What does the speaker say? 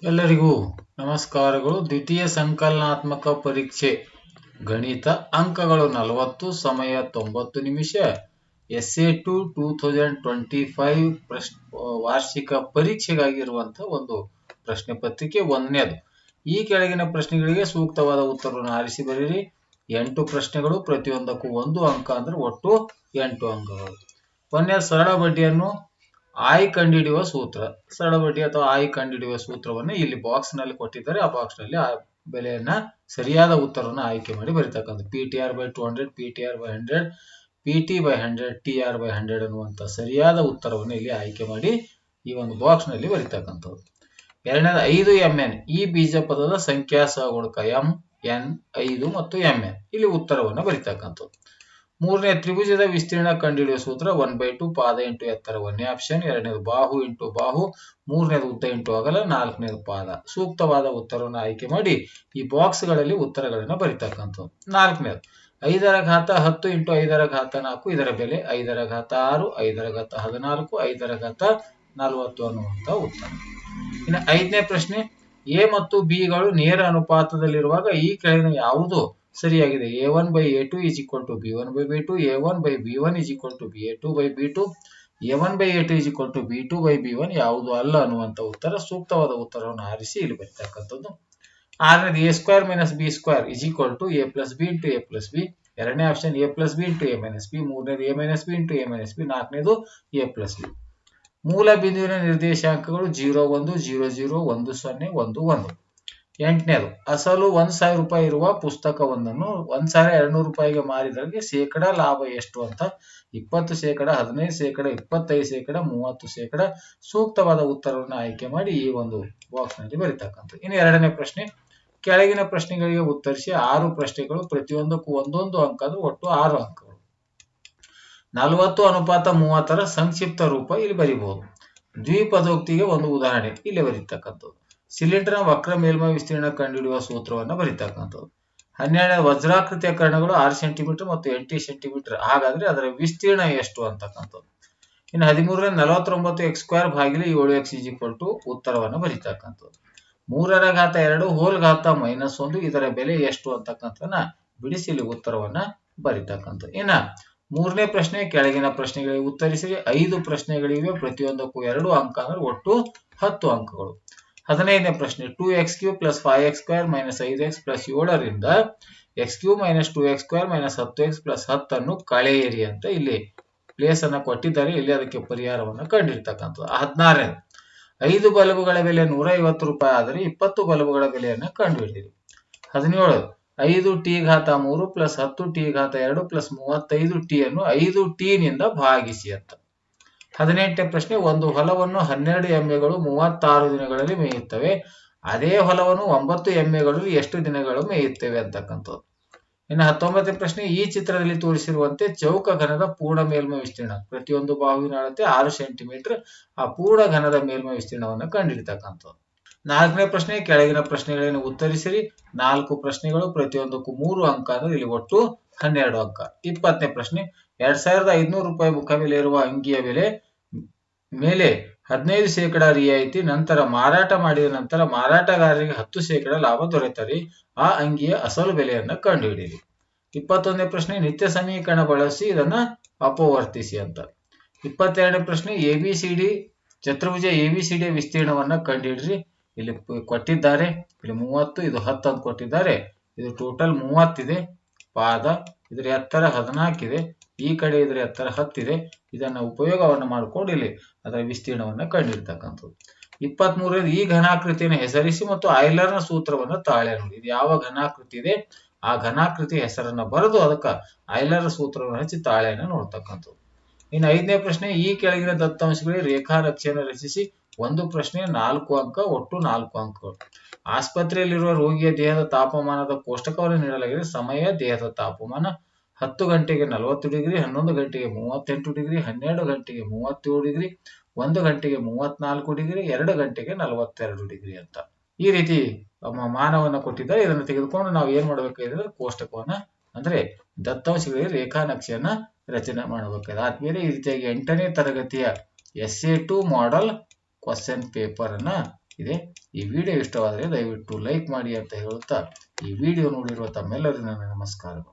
ಎಲ್ಲರಿಗೂ ನಮಸ್ಕಾರಗಳು. ದ್ವಿತೀಯ ಸಂಕಲನಾತ್ಮಕ ಪರೀಕ್ಷೆ ಗಣಿತ ಅಂಕಗಳು 40, ಸಮಯ 90 ನಿಮಿಷ. SA2 2025 ವಾರ್ಷಿಕ ಪರೀಕ್ಷೆಗಾಗಿರುವಂತಹ ಒಂದು ಪ್ರಶ್ನೆ ಪತ್ರಿಕೆ. ಒಂದನೇದು, ಈ ಕೆಳಗಿನ ಪ್ರಶ್ನೆಗಳಿಗೆ ಸೂಕ್ತವಾದ ಉತ್ತರವನ್ನು ಆರಿಸಿ ಬರೆಯಿರಿ. 8 ಪ್ರಶ್ನೆಗಳು, ಪ್ರತಿಯೊಂದಕ್ಕೂ 1 ಅಂಕ, ಅಂದ್ರೆ ಒಟ್ಟು 8 ಅಂಕಗಳು. ಒಂದನೇದು, ಸರಳ ಬಡ್ಡಿಯನ್ನು ಆಯ್ ಕಂಡುಹಿಡಿಯುವ ಸೂತ್ರ. ಸರಳ ಬಡ್ಡಿ ಅಥವಾ ಆಯ್ ಕಂಡುಹಿಡಿಯುವ ಸೂತ್ರವನ್ನು ಇಲ್ಲಿ ಬಾಕ್ಸ್ ನಲ್ಲಿ ಕೊಟ್ಟಿದ್ದಾರೆ. ಆ ಬಾಕ್ಸ್ ನಲ್ಲಿ ಆ ಬೆಲೆಯನ್ನ ಸರಿಯಾದ ಉತ್ತರವನ್ನು ಆಯ್ಕೆ ಮಾಡಿ ಬರೀತಕ್ಕಂಥ PTR/200, PTR/100, PT/100, TR/100 ಅನ್ನುವಂತ ಸರಿಯಾದ ಉತ್ತರವನ್ನು ಇಲ್ಲಿ ಆಯ್ಕೆ ಮಾಡಿ ಈ ಒಂದು ಬಾಕ್ಸ್ ನಲ್ಲಿ ಬರೀತಕ್ಕಂಥದ್ದು. ಎರಡನೇದು, 5mn ಈ ಬೀಜ ಪದದ ಸಂಖ್ಯಾ ಸಹಗುಣಕ M, N, 5 ಮತ್ತು Mn. ಇಲ್ಲಿ ಉತ್ತರವನ್ನು ಬರೀತಕ್ಕಂಥದ್ದು. ಮೂರನೇ, ತ್ರಿಭುಜದ ವಿಸ್ತೀರ್ಣ ಕಂಡುಹಿಡಿಯುವ ಸೂತ್ರ 1/2 ಪಾದ ಇಂಟು ಎತ್ತರ. ಒಂದೇ ಆಪ್ಷನ್. ಎರಡನೇದು, ಬಾಹು ಇಂಟು ಬಾಹು. ಮೂರನೇದು, ಉದ್ದ ಇಂಟು ಅಗಲ. ನಾಲ್ಕನೇದು, ಪಾದ. ಸೂಕ್ತವಾದ ಉತ್ತರವನ್ನು ಆಯ್ಕೆ ಮಾಡಿ ಈ ಬಾಕ್ಸ್ ಗಳಲ್ಲಿ ಉತ್ತರಗಳನ್ನು ಬರೀತಕ್ಕಂಥದ್ದು. ನಾಲ್ಕನೇದು, 5 ರ ಘಾತ 10 ಇಂಟು 5 ರ ಘಾತ 4. ಇದರ ಬೆಲೆ 5 ರ ಘಾತ 6, 5 ರ ಘಾತ 14, 5 ರ ಘಾತ 40 ಅನ್ನುವಂತ ಉತ್ತರ. ಇನ್ನು ಐದನೇ ಪ್ರಶ್ನೆ, ಎ ಮತ್ತು ಬಿ ಗಳು ನೇರ ಅನುಪಾತದಲ್ಲಿರುವಾಗ ಈ ಕೆಳಗಿನ ಯಾವುದು ಸರಿಯಾಗಿದೆ? A1/A2 is equal to B1/B2, A1/B1 is equal to BA2/B2, A1/A2 is equal to B2/B1 ಯಾವುದು ಅಲ್ಲ ಅನ್ನುವಂತ ಉತ್ತರ. ಸೂಕ್ತವಾದ ಉತ್ತರವನ್ನು ಆರಿಸಿ ಇಲ್ಲಿ ಬರೀತಕ್ಕಂಥದ್ದು. ಆರನೇದು, A² - B² is equal to A+B into A+B. ಎರಡನೇ ಆಪ್ಷನ್ A+B into A-B. ಮೂರನೇದು A-B into A-B. ನಾಲ್ಕನೇದು A+B. ಮೂಲ ಬಿಂದುವಿನ ನಿರ್ದೇಶಾಂಕಗಳು 0, 1, 0, 0, 1, 0, 1, 1. ಎಂಟನೇದು, ಅಸಲು 1,000 ರೂಪಾಯಿ ಇರುವ ಪುಸ್ತಕವೊಂದನ್ನು 1,200 ರೂಪಾಯಿಗೆ ಮಾರಿದರೆ ಶೇಕಡಾ ಲಾಭ ಎಷ್ಟು ಅಂತ 20%, 15%, 25%, 30%. ಸೂಕ್ತವಾದ ಉತ್ತರವನ್ನು ಆಯ್ಕೆ ಮಾಡಿ ಈ ಒಂದು ಬಾಕ್ಸ್ ನಲ್ಲಿ ಬರೀತಕ್ಕಂಥದ್ದು. ಇನ್ನು ಎರಡನೇ ಪ್ರಶ್ನೆ, ಕೆಳಗಿನ ಪ್ರಶ್ನೆಗಳಿಗೆ ಉತ್ತರಿಸಿ. 6 ಪ್ರಶ್ನೆಗಳು, ಪ್ರತಿಯೊಂದಕ್ಕೂ 1 ಅಂಕ, ಅಂದ್ರೆ ಒಟ್ಟು 6 ಅಂಕಗಳು. 40:30 ಸಂಕ್ಷಿಪ್ತ ರೂಪ ಇಲ್ಲಿ ಬರೀಬಹುದು. ದ್ವಿಪದೋಕ್ತಿಗೆ ಒಂದು ಉದಾಹರಣೆ ಇಲ್ಲಿ ಬರೀತಕ್ಕಂಥದ್ದು. ಸಿಲಿಂಡರ್ನ ವಕ್ರ ಮೇಲ್ಮೈ ವಿಸ್ತೀರ್ಣ ಕಂಡುಹಿಡಿಯುವ ಸೂತ್ರವನ್ನು ಬರೀತಕ್ಕಂಥದ್ದು. 12, ವಜ್ರಾಕೃತಿಯ ಕರ್ಣಗಳು 6 ಸೆಂಟಿಮೀಟರ್ ಮತ್ತು 8 ಸೆಂಟಿಮೀಟರ್. ಹಾಗಾದ್ರೆ ಅದರ ವಿಸ್ತೀರ್ಣ ಎಷ್ಟು ಅಂತಕ್ಕಂಥದ್ದು. ಇನ್ನು 13, 49x² ಭಾಗಿಲೆ 7x is equal to ಉತ್ತರವನ್ನು ಬರೀತಕ್ಕಂಥದ್ದು. 3 ರ ಘಾತ 2 ಹೋಲ್ ಘಾತ -1 ಇದರ ಬೆಲೆ ಎಷ್ಟು ಅಂತಕ್ಕಂಥದ್ದನ್ನ ಬಿಡಿಸಿ ಇಲ್ಲಿ ಉತ್ತರವನ್ನ ಬರೀತಕ್ಕಂಥದ್ದು. ಇನ್ನ ಮೂರನೇ ಪ್ರಶ್ನೆ, ಕೆಳಗಿನ ಪ್ರಶ್ನೆಗಳಿಗೆ ಉತ್ತರಿಸಿರಿ. 5 ಪ್ರಶ್ನೆಗಳಿವೆ, ಪ್ರತಿಯೊಂದಕ್ಕೂ 2 ಅಂಕ, ಅಂದ್ರೆ ಒಟ್ಟು 10 ಅಂಕಗಳು. 15ನೇ ಪ್ರಶ್ನೆ, 2x³ + 5x² - 5x + 7 ರಿಂದ x³ - 2x² - 10x + 10 ಅನ್ನು ಕಳೆಯಿರಿ ಅಂತ ಇಲ್ಲಿ ಪ್ಲೇಸ್ ಅನ್ನ ಕೊಟ್ಟಿದ್ದಾರೆ. ಇಲ್ಲಿ ಅದಕ್ಕೆ ಪರಿಹಾರವನ್ನು ಕಂಡಿರ್ತಕ್ಕಂಥದ್ದು. 16ನೇದು, 5 ಬಲ್ಬುಗಳ ಬೆಲೆ 150 ರೂಪಾಯಿ ಆದರೆ 20 ಬಲ್ಬುಗಳ ಬೆಲೆಯನ್ನು ಕಂಡುಹಿಡಿಯಿರಿ. 17, 5t3 + 10t2 + 35t ಅನ್ನು 5t ನಿಂದ ಭಾಗಿಸಿ ಅಂತ. 18ನೇ ಪ್ರಶ್ನೆ, ಒಂದು ಹೊಲವನ್ನು 12 ಎಮ್ಮೆಗಳು 36 ದಿನಗಳಲ್ಲಿ ಮೇಯುತ್ತವೆ. ಅದೇ ಹೊಲವನ್ನು 9 ಎಮ್ಮೆಗಳು ಎಷ್ಟು ದಿನಗಳು ಮೇಯುತ್ತವೆ ಅಂತಕ್ಕಂಥದ್ದು. ಇನ್ನು 19ನೇ ಪ್ರಶ್ನೆ, ಈ ಚಿತ್ರದಲ್ಲಿ ತೋರಿಸಿರುವಂತೆ ಚೌಕ ಘನದ ಪೂರ್ಣ ಮೇಲ್ಮೈ ವಿಸ್ತೀರ್ಣ, ಪ್ರತಿಯೊಂದು ಬಾಹುವಿನ ಅಳತೆ 6 ಸೆಂಟಿಮೀಟರ್, ಆ ಪೂರ್ಣ ಘನದ ಮೇಲ್ಮೈ ವಿಸ್ತೀರ್ಣವನ್ನು ಕಂಡುಹಿಡಿತಕ್ಕಂಥದ್ದು. 4ನೇ ಪ್ರಶ್ನೆ, ಕೆಳಗಿನ ಪ್ರಶ್ನೆಗಳನ್ನು ಉತ್ತರಿಸಿರಿ. 4 ಪ್ರಶ್ನೆಗಳು, ಪ್ರತಿಯೊಂದಕ್ಕೂ 3 ಅಂಕ, ಅಂದ್ರೆ ಇಲ್ಲಿ ಒಟ್ಟು 12 ಅಂಕ. 20ನೇ ಪ್ರಶ್ನೆ, 2,500 ರೂಪಾಯಿ ಮುಖಬೆಲೆ ಇರುವ ಅಂಗಿಯ ಬೆಲೆ ಮೇಲೆ 15% ರಿಯಾಯಿತಿ, ನಂತರ ಮಾರಾಟ ಮಾಡಿದ ನಂತರ ಮಾರಾಟಗಾರರಿಗೆ 10% ಲಾಭ ದೊರೆತರೆ ಆ ಅಂಗಿಯ ಅಸಲು ಬೆಲೆಯನ್ನ ಕಂಡುಹಿಡಿಯಿರಿ. 21ನೇ ಪ್ರಶ್ನೆ, ನಿತ್ಯ ಸಮೀಕರಣ ಬಳಸಿ ಇದನ್ನ ಅಪವರ್ತಿಸಿ ಅಂತ. 22ನೇ ಪ್ರಶ್ನೆ, ABCD ಚತುರ್ಭುಜ ABCD ವಿಸ್ತೀರ್ಣವನ್ನ ಕಂಡುಹಿಡಿರಿ. ಇಲ್ಲಿ ಕೊಟ್ಟಿದ್ದಾರೆ, ಇಲ್ಲಿ 30, ಇದು 10 ಅಂತ ಕೊಟ್ಟಿದ್ದಾರೆ. ಇದು ಟೋಟಲ್ 30 ಇದೆ. ಪಾದ, ಇದರ ಎತ್ತರ 14 ಇದೆ. ಈ ಕಡೆ ಇದರ ಎತ್ತರ 10 ಇದೆ. ಇದನ್ನ ಉಪಯೋಗವನ್ನು ಮಾಡಿಕೊಂಡು ಇಲ್ಲಿ ಅದರ ವಿಸ್ತೀರ್ಣವನ್ನ ಕಂಡುಹಿಡಿತಕ್ಕಂಥದ್ದು. 23ನೇದು, ಈ ಘನಾಕೃತಿಯನ್ನು ಹೆಸರಿಸಿ ಮತ್ತು ಆಯ್ಲರ್ನ ಸೂತ್ರವನ್ನು ತಾಳೆ ನೋಡಿ. ಇದು ಯಾವ ಘನಾಕೃತಿ ಇದೆ ಆ ಘನಾಕೃತಿಯ ಹೆಸರನ್ನ ಬರೆದು ಅದಕ್ಕೆ ಆಯ್ಲರ್ ಸೂತ್ರವನ್ನು ಹಚ್ಚಿ ತಾಳೆಯನ್ನು ನೋಡ್ತಕ್ಕಂಥದ್ದು. ಇನ್ನು 5ನೇ ಪ್ರಶ್ನೆ, ಈ ಕೆಳಗಿನ ದತ್ತಾಂಶಗಳಿಗೆ ರೇಖಾನಕ್ಷೆಯನ್ನು ರಚಿಸಿ. ಒಂದು ಪ್ರಶ್ನೆ 4 ಅಂಕ, ಒಟ್ಟು 4 ಅಂಕಗಳು. ಆಸ್ಪತ್ರೆಯಲ್ಲಿರುವ ರೋಗಿಯ ದೇಹದ ತಾಪಮಾನದ ಕೋಷ್ಟಕವನ್ನು ನೀಡಲಾಗಿದೆ. ಸಮಯ, ದೇಹದ ತಾಪಮಾನ 10 ಗಂಟೆಗೆ 40 ಡಿಗ್ರಿ, 11 ಗಂಟೆಗೆ 38 ಡಿಗ್ರಿ, 12 ಗಂಟೆಗೆ 37 ಡಿಗ್ರಿ, 1 ಗಂಟೆಗೆ 34 ಡಿಗ್ರಿ, 2 ಗಂಟೆಗೆ 42 ಡಿಗ್ರಿ ಅಂತ ಈ ರೀತಿ ಮಾನವನ್ನ ಕೊಟ್ಟಿದ್ದಾರೆ. ಇದನ್ನು ತೆಗೆದುಕೊಂಡು ನಾವು ಏನ್ ಮಾಡ್ಬೇಕಾದ್ರೆ ಕೋಷ್ಟಕವನ್ನ, ಅಂದ್ರೆ ದತ್ತಾಂಶಗಳಿಗೆ ರೇಖಾನಕ್ಷೆಯನ್ನ ರಚನೆ ಮಾಡಬೇಕಾಗಿದೆ. ಆದ್ಮೇಲೆ ಈ ರೀತಿಯಾಗಿ 8ನೇ ತರಗತಿಯ SA2 ಮಾಡೆಲ್ ಕ್ವಶನ್ ಪೇಪರ್ ಅನ್ನ ಇದೆ. ಈ ವಿಡಿಯೋ ಇಷ್ಟವಾದರೆ ದಯವಿಟ್ಟು ಲೈಕ್ ಮಾಡಿ ಅಂತ ಹೇಳುತ್ತಾ ಈ ವಿಡಿಯೋ ನೋಡಿರುವ ತಮ್ಮೆಲ್ಲರಿಗೂ ನನ್ನ ನಮಸ್ಕಾರಗಳು.